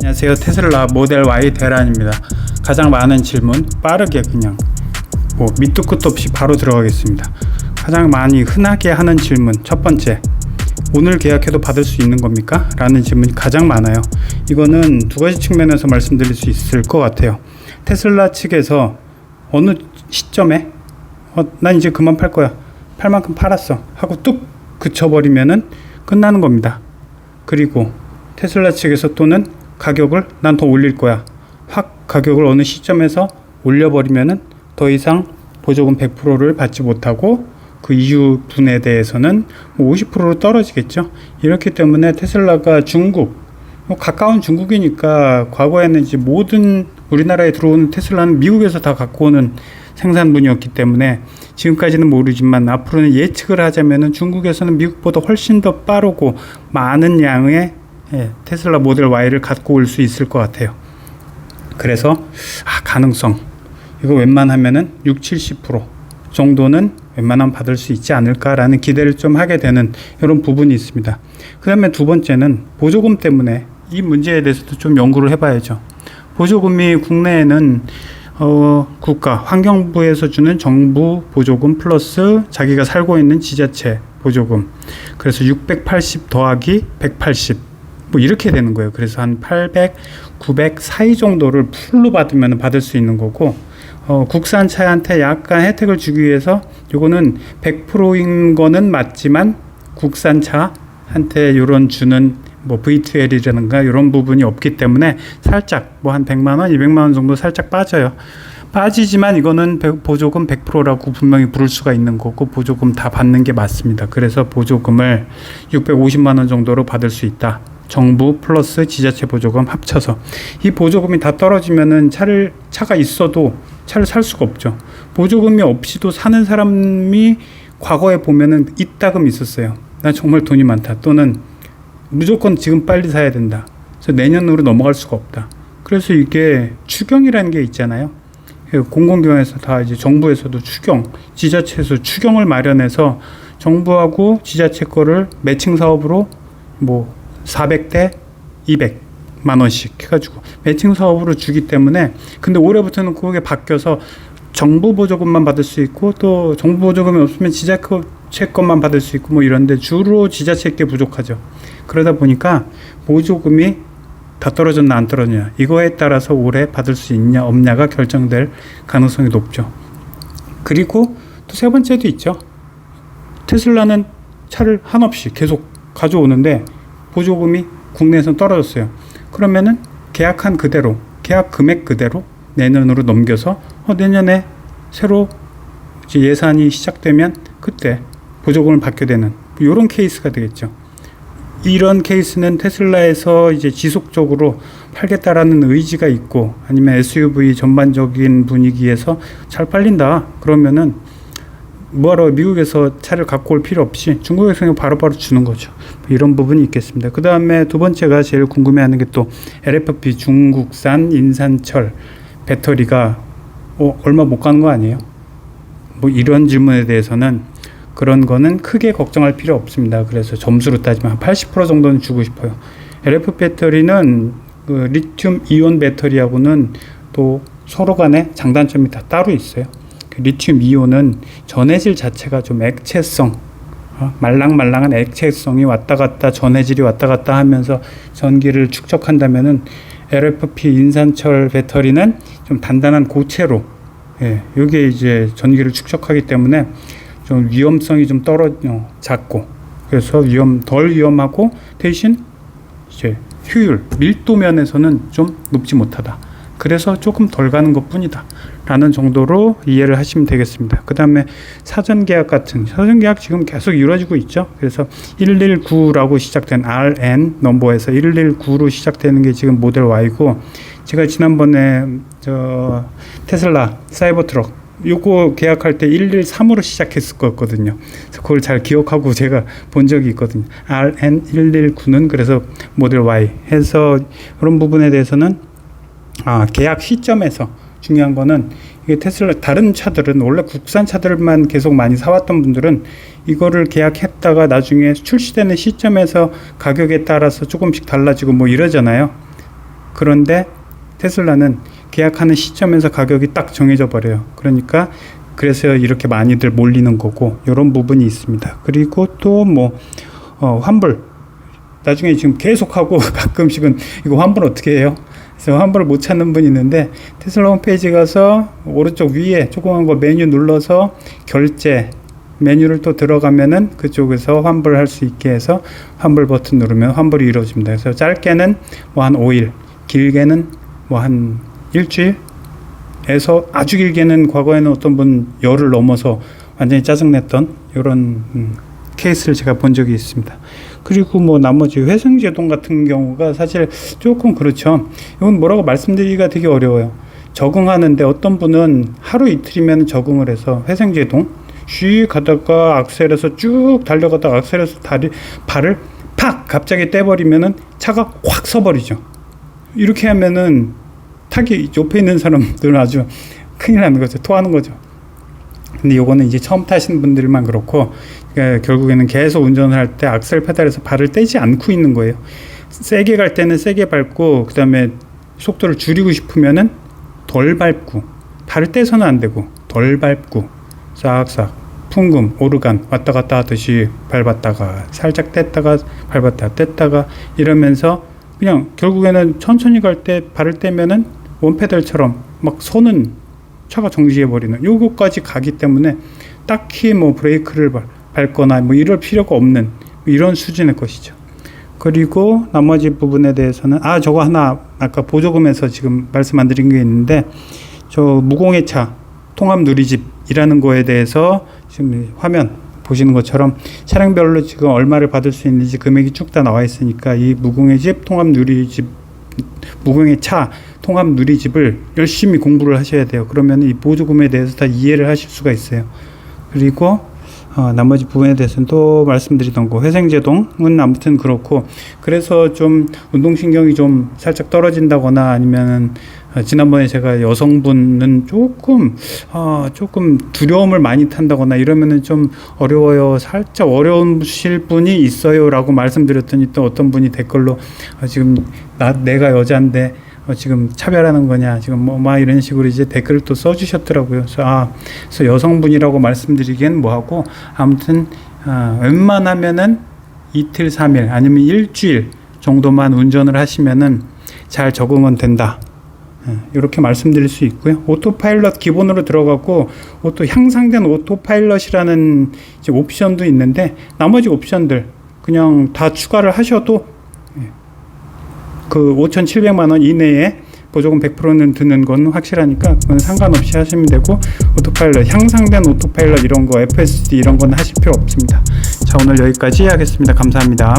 안녕하세요. 테슬라 모델 Y 대란입니다. 가장 많은 질문 빠르게 그냥 밑도 끝도 없이 바로 들어가겠습니다. 가장 많이 흔하게 하는 질문 첫 번째, 오늘 계약해도 받을 수 있는 겁니까? 라는 질문이 가장 많아요. 이거는 두 가지 측면에서 말씀드릴 수 있을 것 같아요. 테슬라 측에서 어느 시점에 난 이제 그만 팔 거야, 팔 만큼 팔았어 하고 뚝 그쳐버리면은 끝나는 겁니다. 그리고 테슬라 측에서 또는 가격을 난 더 올릴 거야, 확 가격을 어느 시점에서 올려버리면은 더 이상 보조금 100%를 받지 못하고 그 이후 분에 대해서는 50%로 떨어지겠죠. 이렇기 때문에 테슬라가 중국, 가까운 중국이니까 과거에는 이제 모든 우리나라에 들어오는 테슬라는 미국에서 다 갖고 오는 생산분이었기 때문에 지금까지는 모르지만 앞으로는 예측을 하자면은 중국에서는 미국보다 훨씬 더 빠르고 많은 양의 테슬라 모델 Y를 갖고 올 수 있을 것 같아요. 그래서 가능성, 이거 웬만하면은 60-70% 정도는 웬만하면 받을 수 있지 않을까라는 기대를 좀 하게 되는 이런 부분이 있습니다. 그 다음에 두 번째는 보조금 때문에 이 문제에 대해서도 좀 연구를 해봐야죠. 보조금이 국내에는 국가 환경부에서 주는 정부 보조금 플러스 자기가 살고 있는 지자체 보조금, 그래서 680 더하기 180 이렇게 되는 거예요. 그래서 한 800, 900 사이 정도를 풀로 받으면 받을 수 있는 거고, 국산차한테 약간 혜택을 주기 위해서 요거는 100%인 거는 맞지만 국산차한테 요런 주는 V2L이라든가 이런 부분이 없기 때문에 살짝 한 100만원, 200만원 정도 살짝 빠지지만 이거는 보조금 100%라고 분명히 부를 수가 있는 거고 보조금 다 받는 게 맞습니다. 그래서 보조금을 650만원 정도로 받을 수 있다. 정부 플러스 지자체 보조금 합쳐서. 이 보조금이 다 떨어지면은 차가 있어도 차를 살 수가 없죠. 보조금이 없이도 사는 사람이 과거에 보면은 이따금 있었어요. 나 정말 돈이 많다, 또는 무조건 지금 빨리 사야 된다, 그래서 내년으로 넘어갈 수가 없다. 그래서 이게 추경이라는 게 있잖아요. 공공기관에서 다 이제 정부에서도 추경, 지자체에서 추경을 마련해서 정부하고 지자체 거를 매칭 사업으로 400대 200만 원씩 해가지고 매칭 사업으로 주기 때문에, 근데 올해부터는 그게 바뀌어서 정부 보조금만 받을 수 있고 또 정부 보조금이 없으면 지자체 것만 받을 수 있고 이런데 주로 지자체 게 부족하죠. 그러다 보니까 보조금이 다 떨어졌나 안 떨어졌냐, 이거에 따라서 올해 받을 수 있냐 없냐가 결정될 가능성이 높죠. 그리고 또 세 번째도 있죠. 테슬라는 차를 한없이 계속 가져오는데 보조금이 국내에서 떨어졌어요. 그러면은 계약한 그대로, 계약 금액 그대로 내년으로 넘겨서 내년에 새로 이제 예산이 시작되면 그때 보조금을 받게 되는 이런 케이스가 되겠죠. 이런 케이스는 테슬라에서 이제 지속적으로 팔겠다라는 의지가 있고, 아니면 SUV 전반적인 분위기에서 잘 팔린다 그러면은 뭐하러 미국에서 차를 갖고 올 필요 없이 중국에서 바로바로 주는 거죠. 이런 부분이 있겠습니다. 그 다음에 두 번째가 제일 궁금해하는 게 또 LFP 중국산 인산철 배터리가 얼마 못 가는 거 아니에요? 이런 질문에 대해서는 그런 거는 크게 걱정할 필요 없습니다. 그래서 점수로 따지면 한 80% 정도는 주고 싶어요. LFP 배터리는 그 리튬 이온 배터리하고는 또 서로 간에 장단점이 다 따로 있어요. 리튬 이온은 전해질 자체가 좀 액체성, 말랑말랑한 액체성이 왔다 갔다, 전해질이 왔다 갔다 하면서 전기를 축적한다면은 LFP 인산철 배터리는 좀 단단한 고체로, 이게 이제 전기를 축적하기 때문에 좀 위험성이 좀 작고, 그래서 덜 위험하고 대신 이제 효율, 밀도 면에서는 좀 높지 못하다. 그래서 조금 덜 가는 것 뿐이다 라는 정도로 이해를 하시면 되겠습니다. 그 다음에 사전계약 지금 계속 이루어지고 있죠. 그래서 119라고 시작된 RN 넘버에서 119로 시작되는 게 지금 모델 Y고, 제가 지난번에 테슬라 사이버트럭 요거 계약할 때 113으로 시작했을 거거든요. 그래서 그걸 잘 기억하고 제가 본 적이 있거든요. RN119는 그래서 모델 Y 해서 그런 부분에 대해서는 계약 시점에서 중요한 거는, 이게 테슬라 다른 차들은 원래 국산 차들만 계속 많이 사왔던 분들은 이거를 계약했다가 나중에 출시되는 시점에서 가격에 따라서 조금씩 달라지고 이러잖아요. 그런데 테슬라는 계약하는 시점에서 가격이 딱 정해져 버려요. 그러니까 그래서 이렇게 많이들 몰리는 거고, 이런 부분이 있습니다. 그리고 또 뭐 환불 나중에 지금 계속하고 가끔씩은 이거 환불 어떻게 해요? 그래서 환불을 못 찾는 분이 있는데, 테슬라 홈페이지 가서 오른쪽 위에 조그만 거 메뉴 눌러서 결제 메뉴를 또 들어가면은 그쪽에서 환불할 수 있게 해서 환불 버튼 누르면 환불이 이루어집니다. 그래서 짧게는 뭐 한 5일, 길게는 뭐 한 일주일에서 아주 길게는 과거에는 어떤 분 열을 넘어서 완전히 짜증냈던 이런 케이스를 제가 본 적이 있습니다. 그리고 뭐 나머지 회생제동 같은 경우가 사실 조금 그렇죠. 이건 뭐라고 말씀드리기가 되게 어려워요. 적응하는데 어떤 분은 하루 이틀이면 적응을 해서 회생제동 쉬 가다가 악셀에서 쭉 달려가다가 악셀에서 발을 팍 갑자기 떼버리면은 차가 확 서버리죠. 이렇게 하면은 타기 옆에 있는 사람들은 아주 큰일 나는 거죠. 토하는 거죠. 근데 요거는 이제 처음 타시는 분들만 그렇고, 그러니까 결국에는 계속 운전을 할 때 악셀 페달에서 발을 떼지 않고 있는 거예요. 세게 갈 때는 세게 밟고, 그 다음에 속도를 줄이고 싶으면은 덜 밟고, 발을 떼서는 안 되고 덜 밟고 싹싹 풍금 오르간 왔다 갔다 하듯이 밟았다가 살짝 뗐다가 밟았다가 뗐다가 이러면서 그냥 결국에는 천천히 갈 때 발을 떼면은 원페달처럼 막 손은 차가 정지해 버리는 요거까지 가기 때문에 딱히 뭐 브레이크를 밟거나 뭐 이럴 필요가 없는 이런 수준의 것이죠. 그리고 나머지 부분에 대해서는 저거 하나 아까 보조금에서 지금 말씀 안 드린 게 있는데, 저 무공해차 통합 누리집이라는 거에 대해서 지금 화면 보시는 것처럼 차량별로 지금 얼마를 받을 수 있는지 금액이 쭉 다 나와 있으니까 이 무공해집 통합 누리집, 무공해차 통합 누리집을 열심히 공부를 하셔야 돼요. 그러면 이 보조금에 대해서 다 이해를 하실 수가 있어요. 그리고 나머지 부분에 대해서는 또 말씀드리던 거 회생제동은 아무튼 그렇고, 그래서 좀 운동신경이 좀 살짝 떨어진다거나 아니면은 지난번에 제가 여성분은 조금 두려움을 많이 탄다거나 이러면은 좀 어려워요, 살짝 어려우실 분이 있어요 라고 말씀드렸더니 또 어떤 분이 댓글로 지금 내가 여자인데 지금 차별하는 거냐 지금 뭐 이런 식으로 이제 댓글을 또 써주셨더라고요. 그래서 여성분이라고 말씀드리기엔 뭐하고, 아무튼 웬만하면은 이틀 3일 아니면 일주일 정도만 운전을 하시면은 잘 적응은 된다, 이렇게 말씀드릴 수 있고요. 오토파일럿 기본으로 들어가고 또 향상된 오토파일럿이라는 이제 옵션도 있는데, 나머지 옵션들 그냥 다 추가를 하셔도 그 5,700만 원 이내에 보조금 100%는 드는 건 확실하니까 그건 상관없이 하시면 되고, 오토파일럿, 향상된 오토파일럿 이런 거 FSD 이런 건 하실 필요 없습니다. 자, 오늘 여기까지 하겠습니다. 감사합니다.